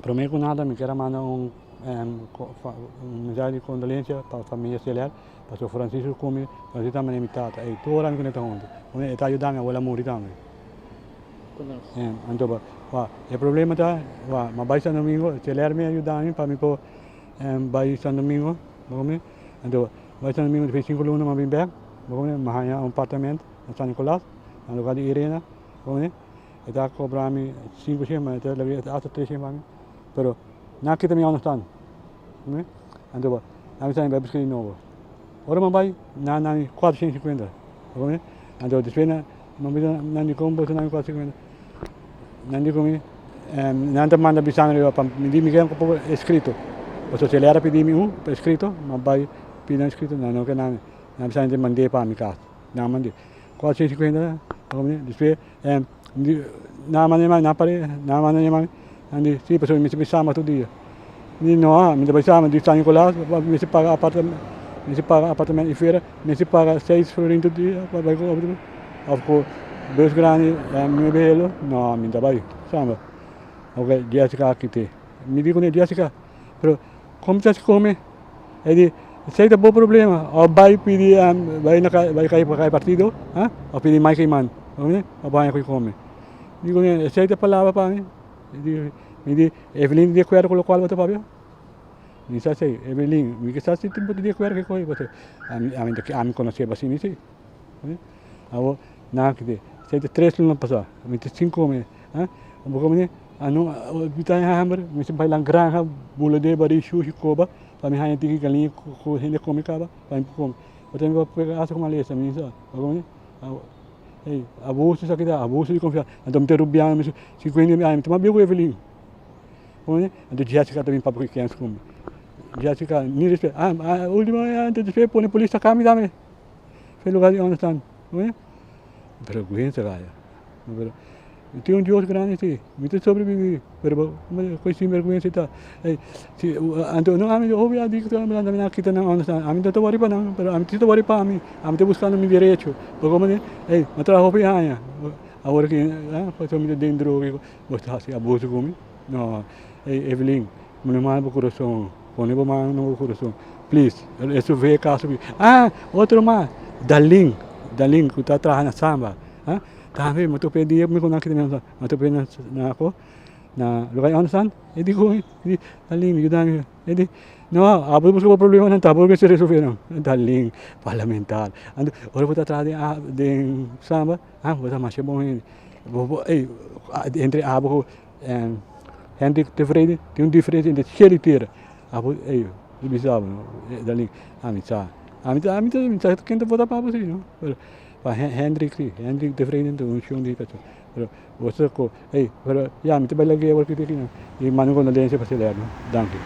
Primeiro que nada, me quero mandar um mensagem de condolência para a família Celer, para o Francisco Come, para você também me tata. E toda a minha conta, ele está ajudando a olhar morrer também. Então, o problema está, mas vai ser domingo, Celer me ajudando para me pôr, vai ser domingo, então, vai ser domingo, depois 5 lunas, mas bem bem, mas há um apartamento em São Nicolás, no lugar de Irena, está cobrando 5 semanas, até 3 semanas, mas não que também não está. Então, nós estamos vai buscar de novo. Ora, mas vai, não 450. Então, depois, não como você não 450. Não digo não te manda bijstand para me dizer que é escrito. Porque se ele era pedir para escrito, mas vai pedir escrito, não que não bijstand de mandar para a minha casa. Não mandei. 450, depois, não mandei mais, não parei, não mandei mais. Andi, sim, pessoal, me chama todo dia. Não, me chama de São Nicolás, me se paga apartamento em feira, me se paga 6 florinhos todo dia, vai com 2 grandes, me belo, não, me dá vai, sabe? Ok, Jessica aqui tem. Me digo, né, Jessica, mas como você come? Ele, sei que bom problema, ou vai pedir, vai cair para partido, ou pedir mais que mano, ou vai come. Digo, né, sei que palavra para mim. Me diz, Evelyn, dia que com o qual você vai? Me disse assim, Evelyn, me disse assim, tempo de dia que foi você. A mim conhecia bastante isso. Agora, não que sei de 3 anos passar, me disse 5 meses, como né, ano, bitai hammer, me se vai lá granja, bula de bari sushi coba, para me hanya tiki galinha com gente come caba, para me comer. Você me vai pegar essa com uma lista, me disse, como né? Abuso isso aqui dá, abuso de confiança. Então me derrubiam, 50 mil, então me Evelyn. Então Jessica também para pequenos como. Jessica, nem respeito. A última antes de despedir, põe a polícia cá me dá me. Foi lugar de onde estão, vergonha, cara. Tem Deus grande aqui, me tem sobrevivido, mas com esse vergonha está. Então não, a mim ouve a dica, a mim aqui está não, a mim está worry para não, a mim está worry para mim, a mim está buscando meu direito, porque como né, mas trabalho para ganhar. Agora que, pode ser me dentro que você assim abuso comigo, não, Evelyn, me manda para o coração, põe para mão no coração, please, isso veio caso que, outro mais, Darling, que está trabalhando na samba, Tapi matu pedi aku nak kita nak matu pedi na ako na lugar onde estão? Ele digo, Darling, ajudando. Ele não, abu buscar o problema não tá, porque se resolver não. Darling, parlamentar. Ando, ora botar atrás de samba, botar mais bom ele. Entre abu Hendrik tevreden, tem diferença entre cheiriteira. Abu, bisava, Darling, amita quem tá botar para você, não? Hendrik tevreden tu unsiong di kaco. Pero você ko, pero ya me te vai lagi awal kita kina. E manu ko na lense pa sila, no? Danke.